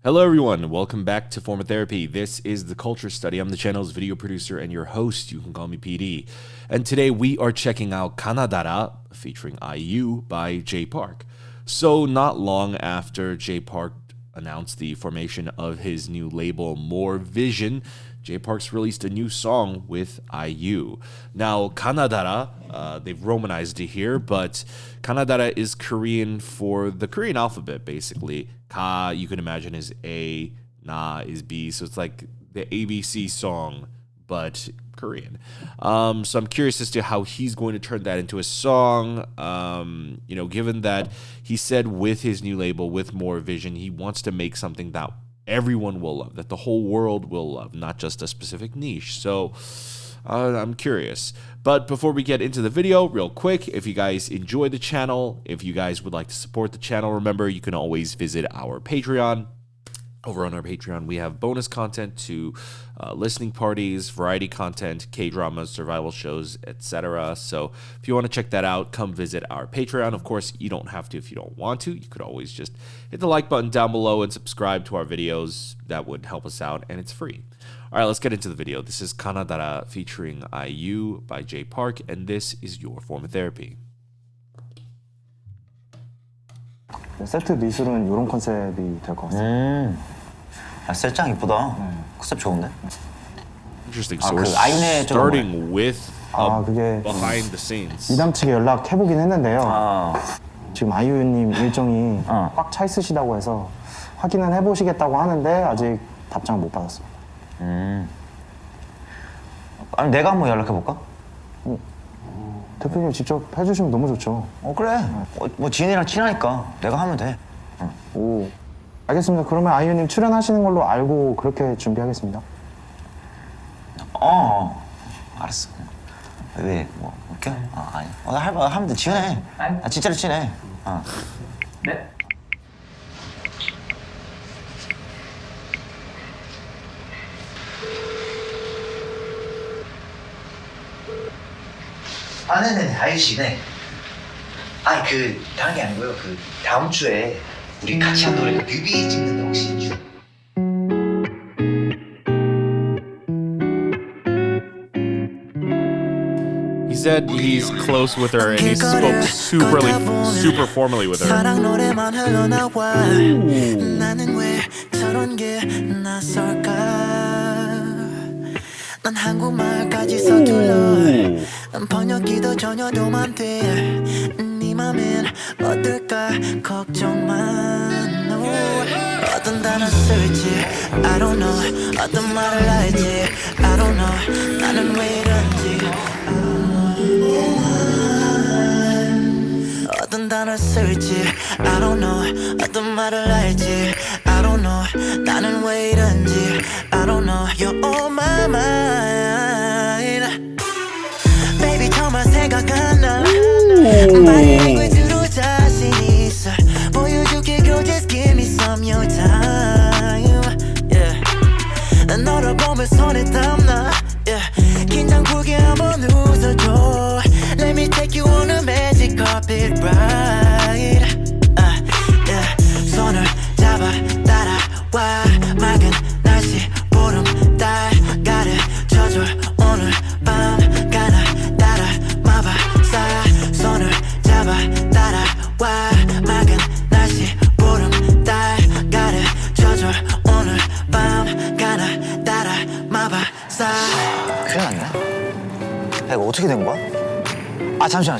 Hello everyone, welcome back to Form of Therapy. This is the Culture Study. I'm the channel's video producer and your host. You can call me PD. And today we are checking out Kanadara featuring IU by Jay Park. So not long after Jay Park announced the formation of his new label More Vision, Jay Park's released a new song with IU. Now, Kanadara, they've romanized it here, but Kanadara is Korean for the Korean alphabet, basically. Ka, you can imagine, is A, Na is B, so it's like the ABC song, but Korean. So I'm curious as to how he's going to turn that into a song, given that he said with his new label, with More Vision, he wants to make something that everyone will love, that the whole world will love, not just a specific niche. So I'm curious. But before we get into the video, real quick, if you guys enjoy the channel, if you guys would like to support the channel, remember you can always visit our Patreon. Over on our Patreon, we have bonus content to listening parties, variety content, K-dramas, survival shows, etc. So if you want to check that out, come visit our Patreon. Of course, you don't have to if you don't want to. You could always just hit the like button down below and subscribe to our videos. That would help us out, and it's free. All right, let's get into the video. This is Kanadara featuring IU by Jay Park, and this is your Form of Therapy. 세트 미술은 이런 컨셉이 될 것 같습니다. 셀짱 이쁘다. 컨셉 좋은데? Interesting. So 그 we're 아이네 starting with 그게 behind the scenes. 이담 측에 연락해보긴 했는데요. 지금 아이유님 일정이 꽉 차 있으시다고 해서 확인은 해보시겠다고 하는데 아직 답장을 못 받았습니다. 아니 내가 한번 연락해볼까? 대표님 직접 해주시면 너무 좋죠. 그래. 뭐 지인이랑 친하니까 내가 하면 돼. 오, 알겠습니다. 그러면 아이유님 출연하시는 걸로 알고 그렇게 준비하겠습니다. 알았어. 왜? 뭐 웃겨? 아니. 나 하면 돼. 친해. 진짜로 친해. 네? 네네네. 아유씨네. 아니 다른 게 아니고요. 다음 주에 우리 같이 한 노래 뮤비 찍는데 혹시 He said he's close with her and he spoke super formally with her. 난 한국말까지 서툴러 번역기도 전혀 도움 안 돼. 네 맘엔 어떨까 걱정만. 어떤 단어 쓸지 I don't know. 어떤 말을 할지 I don't know. 나는 왜 이런지 어떤 단어 쓸지 I don't know. 어떤 말을 할지 I don't know. 나는 왜 이런지 I don't know. You're on my mind Baby 정말 생각 안 나 Body language로 자신 있어 보여줄게 girl just give me some your time Yeah 난 너를 보면 손에 땀나 Yeah 긴장 풀게 한번 웃어줘 Let me take you on a magic carpet ride Yeah 손을 잡아 따라와 맑은 날씨 보름 달 가르쳐줘 오늘 밤 가나다라 마바사 손을 잡아 따라와 맑은 날씨 보름 달 가르쳐줘 오늘 밤 가나다라 마바사 큰일 났네. 야, 이거 어떻게 된 거야? 잠시만.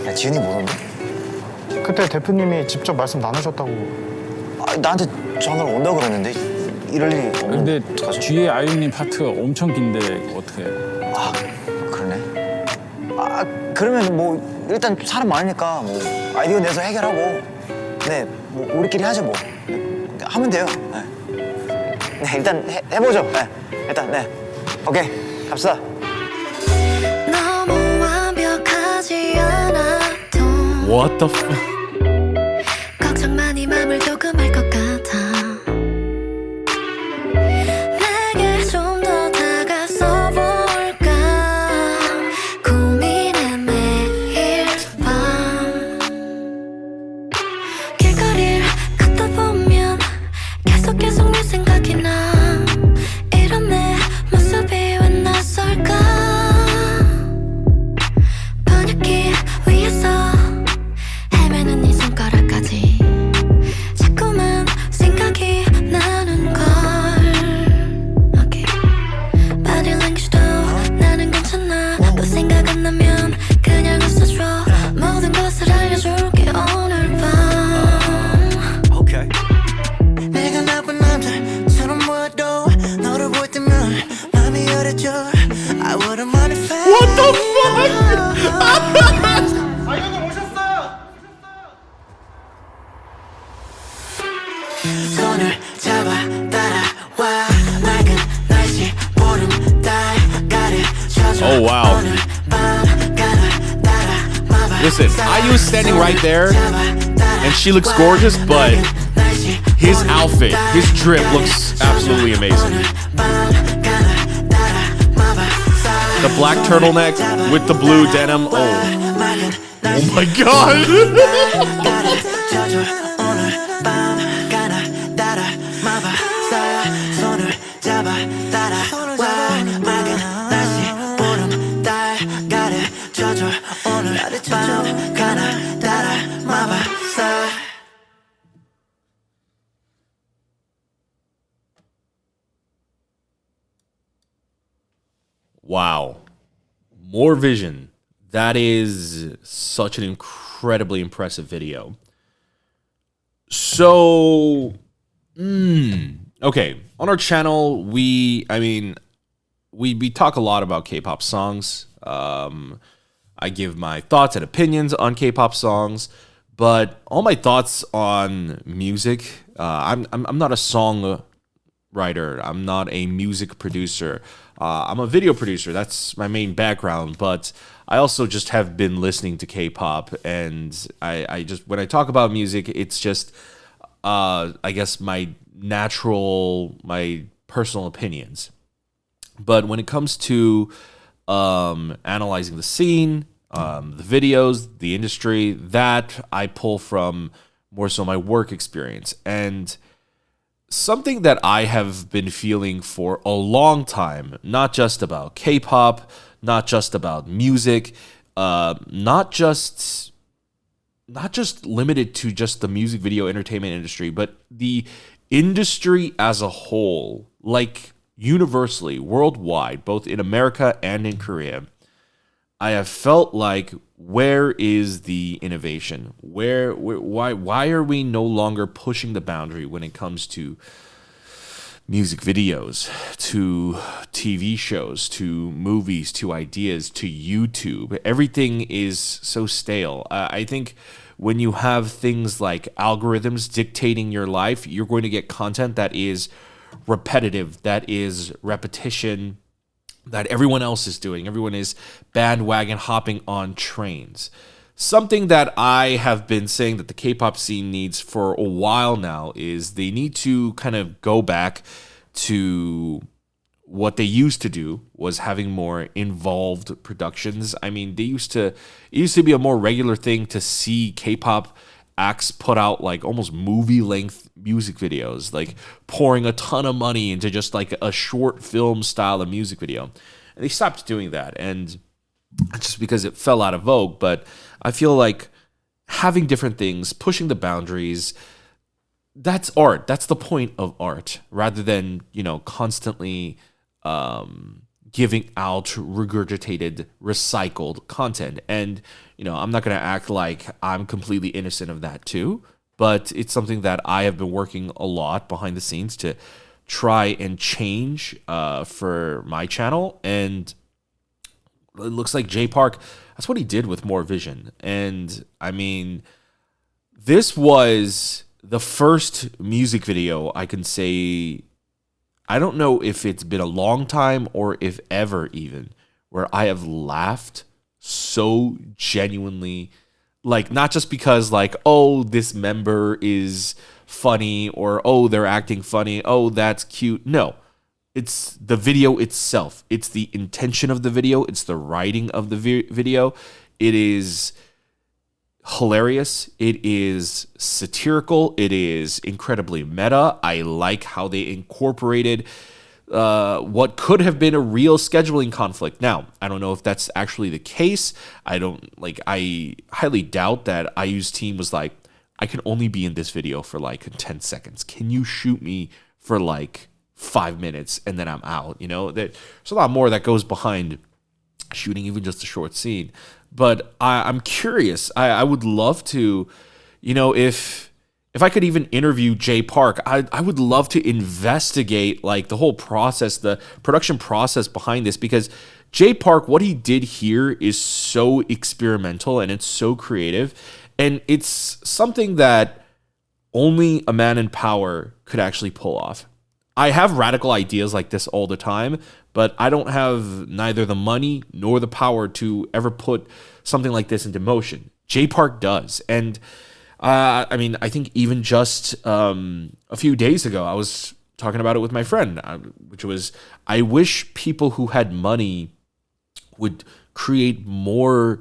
야, 지은이 못 온대? 그때 대표님이 직접 말씀 나누셨다고. 나한테 전화를 온다고 그랬는데 이럴 일이 없는데 근데 어떡하지? 뒤에 아이유님 파트가 엄청 긴데 어떻게 해? 그러네. 그러면 뭐 일단 사람 많으니까 뭐 아이디어 내서 해결하고 뭐 우리끼리 하죠 뭐. 하면 돼요. 네, 일단 해보죠. 네, 일단 오케이 갑시다. 너무 완벽하지 않아도 What the fuck? 걱정 많이 맘을 조금 알 것 같아 내게 좀 더 다가서 볼까 고민해 매일 밤 길거리를 걷다 보면 손을 잡아 따라와 맑은 날씨 보름 달 가르쳐줘 Oh, wow. 오늘 밤 가나다라 마바 Listen, IU is standing right there, and she looks gorgeous, but his outfit, his drip looks absolutely amazing. The black turtleneck with the blue denim. Oh my god. Wow. More Vision. That is such an incredibly impressive video. So, okay. On our channel, we talk a lot about K-pop songs. I give my thoughts and opinions on K-pop songs, but all my thoughts on music, I'm not a song writer. I'm not a music producer. I'm a video producer. That's my main background. But I also just have been listening to K-pop, and I just, when I talk about music, it's just I guess my personal opinions. But when it comes to analyzing the scene, the videos, the industry, that I pull from more so my work experience. And something that I have been feeling for a long time, not just about K-pop, not just about music, not just limited to just the music video entertainment industry, but the industry as a whole, like universally, worldwide, both in America and in Korea. I have felt like, where is the innovation? Why are we no longer pushing the boundary when it comes to music videos, to TV shows, to movies, to ideas, to YouTube? Everything is so stale. I think when you have things like algorithms dictating your life, you're going to get content that is repetitive, that is repetition, that everyone else is doing. Everyone is bandwagon hopping on trains. Something that I have been saying that the K-pop scene needs for a while now is they need to kind of go back to what they used to do, was having more involved productions. I mean, it used to be a more regular thing to see K-pop acts put out like almost movie-length music videos, like pouring a ton of money into just like a short film style of music video. And they stopped doing that, and just because it fell out of vogue. But I feel like having different things, pushing the boundaries, that's art. That's the point of art, rather than, constantly giving out regurgitated, recycled content. And, I'm not going to act like I'm completely innocent of that too, but it's something that I have been working a lot behind the scenes to try and change for my channel. And it looks like Jay Park, that's what he did with More Vision. And I mean, this was the first music video I can say, I don't know if it's been a long time or if ever even, where I have laughed so genuinely, like not just because like, oh, this member is funny, or oh, they're acting funny, oh, that's cute. No, it's the video itself. It's the intention of the video. It's the writing of the video. It is hilarious. It is satirical. It is incredibly meta. I like how they incorporated what could have been a real scheduling conflict. Now, I don't know if that's actually the case. I highly doubt that IU's team was like, I can only be in this video for like 10 seconds. Can you shoot me for like 5 minutes and then I'm out? There's a lot more that goes behind shooting even just a short scene. But I'm curious. I would love to, if I could even interview Jay Park, I would love to investigate like the whole process, the production process behind this, because Jay Park, what he did here is so experimental and it's so creative. And it's something that only a man in power could actually pull off. I have radical ideas like this all the time, but I don't have neither the money nor the power to ever put something like this into motion. Jay Park does. And I mean, I think even just a few days ago, I was talking about it with my friend, which was, I wish people who had money would create more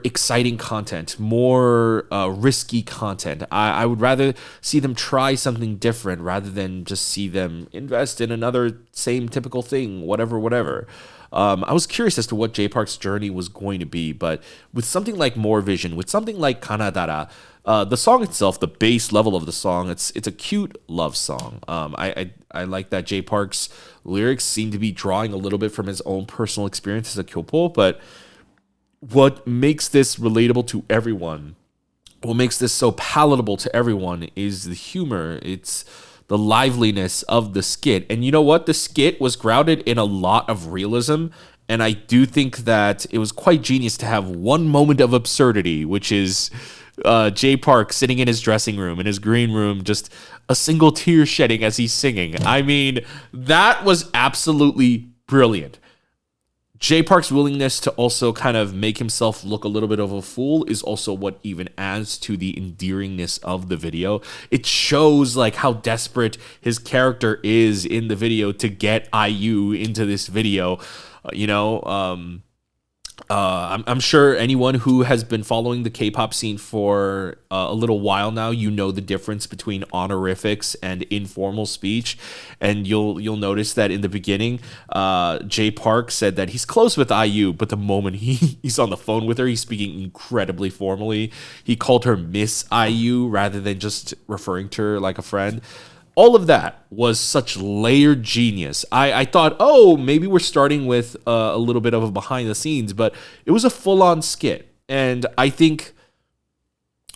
exciting content, more risky content. I would rather see them try something different rather than just see them invest in another same typical thing, whatever. I was curious as to what Jay Park's journey was going to be, but with something like More Vision, with something like Kanadara, the song itself, the base level of the song, it's a cute love song. I like that Jay Park's lyrics seem to be drawing a little bit from his own personal experience as a kyopo, but what makes this relatable to everyone, what makes this so palatable to everyone is the humor. It's the liveliness of the skit. And you know what? The skit was grounded in a lot of realism. And I do think that it was quite genius to have one moment of absurdity, which is Jay Park sitting in his dressing room, in his green room, just a single tear shedding as he's singing. I mean, that was absolutely brilliant. Jay Park's willingness to also kind of make himself look a little bit of a fool is also what even adds to the endearingness of the video. It shows like how desperate his character is in the video to get IU into this video. I'm sure anyone who has been following the K-pop scene for a little while now, you know the difference between honorifics and informal speech, and you'll notice that in the beginning, Jay Park said that he's close with IU, but the moment he's on the phone with her, he's speaking incredibly formally. He called her Miss IU rather than just referring to her like a friend. All of that was such layered genius. I thought, oh, maybe we're starting with a little bit of a behind the scenes, but it was a full-on skit. And I think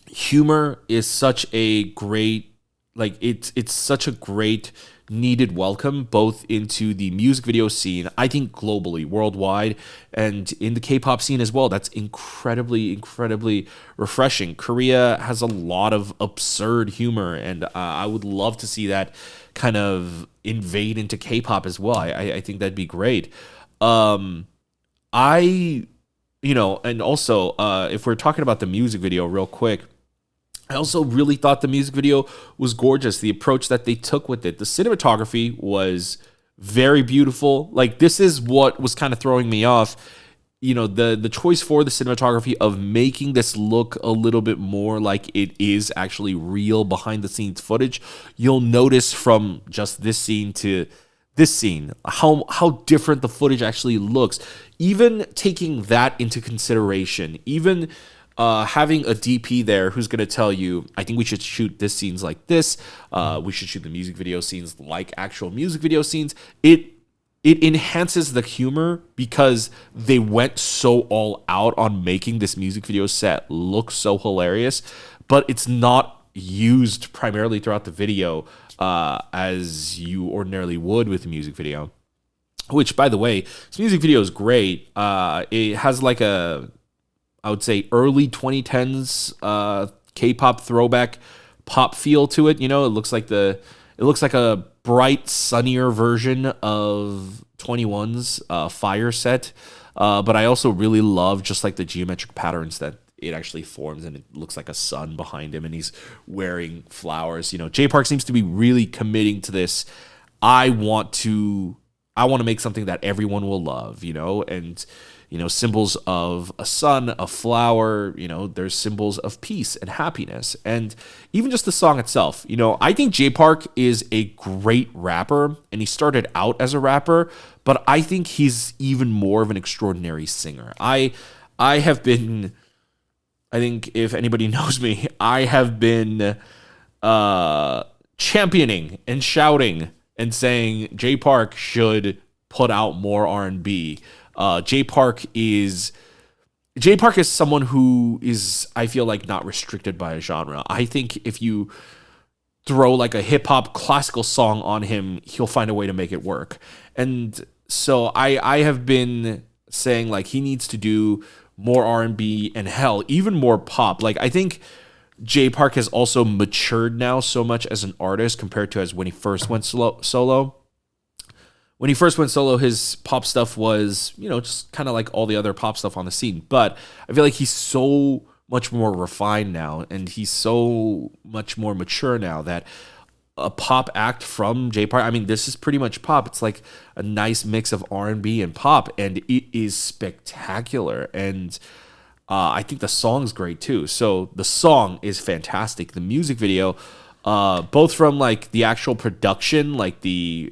humor is such a great, like, it's such a great needed welcome both into the music video scene, I think globally, worldwide, and in the K-pop scene as well. That's incredibly refreshing. Korea has a lot of absurd humor, and I would love to see that kind of invade into K-pop as well. I think that'd be great. And also, if we're talking about the music video real quick, I also really thought the music video was gorgeous. The approach that they took with it. The cinematography was very beautiful. Like, this is what was kind of throwing me off. You know, the choice for the cinematography of making this look a little bit more like it is actually real behind the scenes footage. You'll notice from just this scene to this scene how different the footage actually looks. Even taking that into consideration, even having a DP there who's going to tell you, I think we should shoot this scenes like this. We should shoot the music video scenes like actual music video scenes. It enhances the humor because they went so all out on making this music video set look so hilarious, but it's not used primarily throughout the video as you ordinarily would with a music video. Which, by the way, this music video is great. It has like I would say early 2010s K-pop throwback pop feel to it. You know, it looks like a bright, sunnier version of 21's Fire set. But I also really love just like the geometric patterns that it actually forms, and it looks like a sun behind him, and he's wearing flowers. You know, Jay Park seems to be really committing to this. I want to make something that everyone will love, you know, and symbols of a sun, a flower, there's symbols of peace and happiness. And even just the song itself, I think Jay Park is a great rapper, and he started out as a rapper, but I think he's even more of an extraordinary singer. I think if anybody knows me, I have been championing and shouting and saying Jay Park should put out more R&B. Jay Park is someone who is, I feel like, not restricted by a genre. I think if you throw like a hip hop classical song on him, he'll find a way to make it work. And so I have been saying like he needs to do more R&B and hell, even more pop. Like I think Jay Park has also matured now so much as an artist compared to as when he first went solo. When he first went solo, his pop stuff was, just kind of like all the other pop stuff on the scene. But I feel like he's so much more refined now, and he's so much more mature now that a pop act from Jay Park, I mean, this is pretty much pop. It's like a nice mix of R&B and pop, and it is spectacular. And I think the song's great too. So the song is fantastic. The music video, both from like the actual production, like the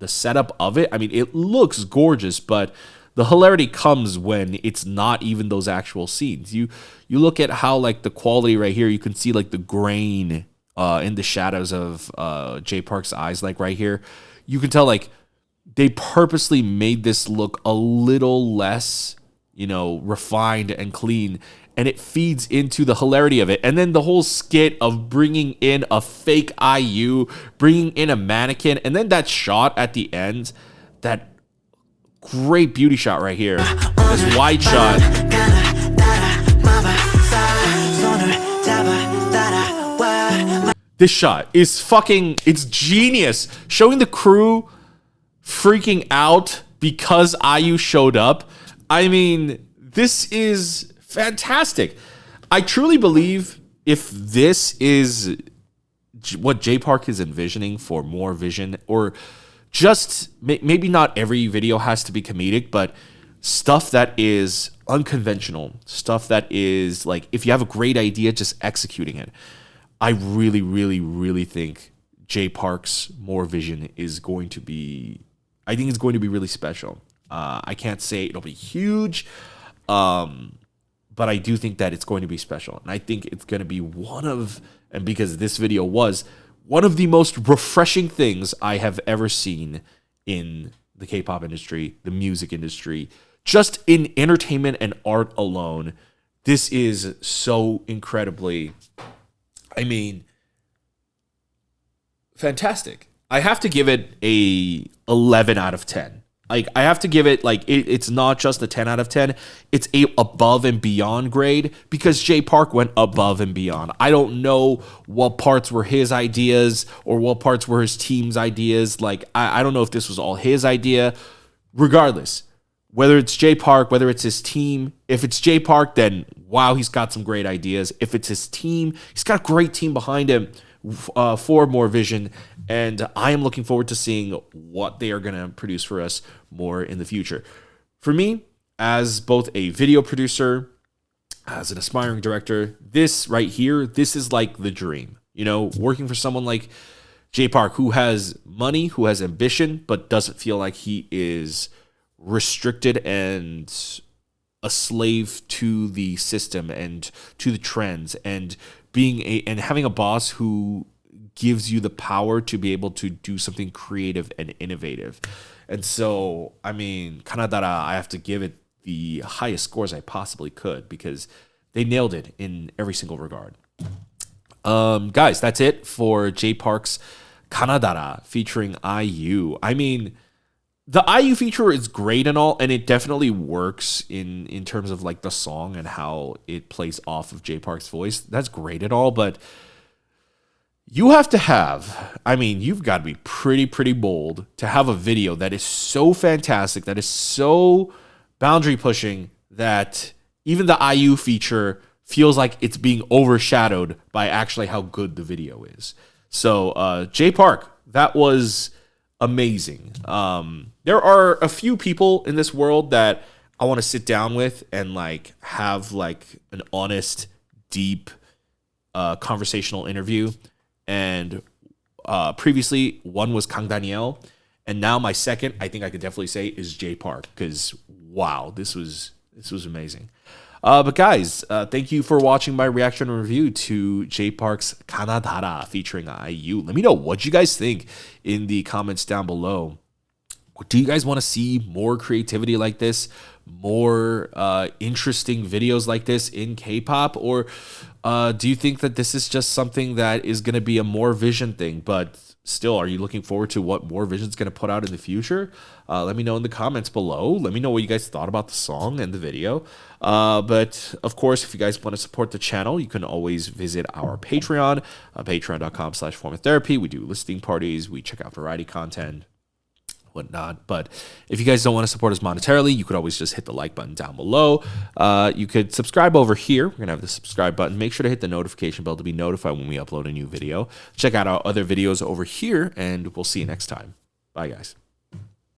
setup of it. I mean, it looks gorgeous, but the hilarity comes when it's not even those actual scenes. You look at how like the quality right here. You can see like the grain in the shadows of Jay Park's eyes, like right here. You can tell like they purposely made this look a little less, refined and clean, and it feeds into the hilarity of it. And then the whole skit of bringing in a fake IU, bringing in a mannequin, and then that shot at the end, that great beauty shot right here, this wide shot. This shot is it's genius. Showing the crew freaking out because IU showed up. I mean, this is fantastic. I truly believe if this is what Jay Park is envisioning for more vision, or just maybe not every video has to be comedic, but stuff that is unconventional, stuff that is like, if you have a great idea, just executing it. I really, really, really think Jay Park's more vision is going to be, I think it's going to be really special. I can't say it'll be huge, but I do think that it's going to be special. And I think it's going to be and because this video was one of the most refreshing things I have ever seen in the K-pop industry, the music industry, just in entertainment and art alone. This is so incredibly, fantastic. I have to give it a 11 out of 10. Like, I have to give it, like, it's not just a 10 out of 10. It's a above and beyond grade because Jay Park went above and beyond. I don't know what parts were his ideas or what parts were his team's ideas. Like, I don't know if this was all his idea. Regardless, whether it's Jay Park, whether it's his team, if it's Jay Park, then wow, he's got some great ideas. If it's his team, he's got a great team behind him for more vision. And I am looking forward to seeing what they are going to produce for us more in the future. For me, as both a video producer, as an aspiring director, this right here, this is like the dream. Working for someone like Jay Park, who has money, who has ambition, but doesn't feel like he is restricted and a slave to the system and to the trends, and and having a boss who gives you the power to be able to do something creative and innovative. And so, Kanadara, I have to give it the highest scores I possibly could because they nailed it in every single regard. Guys, that's it for Jay Park's Kanadara featuring IU. The IU feature is great and all, and it definitely works in terms of like the song and how it plays off of Jay Park's voice. That's great and all, but you have to have, you've got to be pretty bold to have a video that is so fantastic, that is so boundary pushing, that even the IU feature feels like it's being overshadowed by actually how good the video is. So, Jay Park, that was amazing. There are a few people in this world that I want to sit down with and like have like an honest, deep, conversational interview. And previously, one was Kang Daniel, and now my second, I think I could definitely say, is Jay Park, because wow, this was amazing. But guys, thank you for watching my reaction and review to Jay Park's Kanadara featuring IU. Let me know what you guys think in the comments down below. Do you guys want to see more creativity like this, more interesting videos like this in K-pop, or do you think that this is just something that is going to be a More Vision thing? But still, are you looking forward to what More Vision's going to put out in the future? Let me know in the comments below. Let me know what you guys thought about the song and the video. But of course, if you guys want to support the channel, you can always visit our Patreon, patreon.com/formatherapy. We do listening parties. We check out variety content, whatnot. But if you guys don't want to support us monetarily, you could always just hit the like button down below. You could subscribe over here. We're gonna have the subscribe button. Make sure to hit the notification bell to be notified when we upload a new video. Check out our other videos over here, and we'll see you next time. Bye, guys.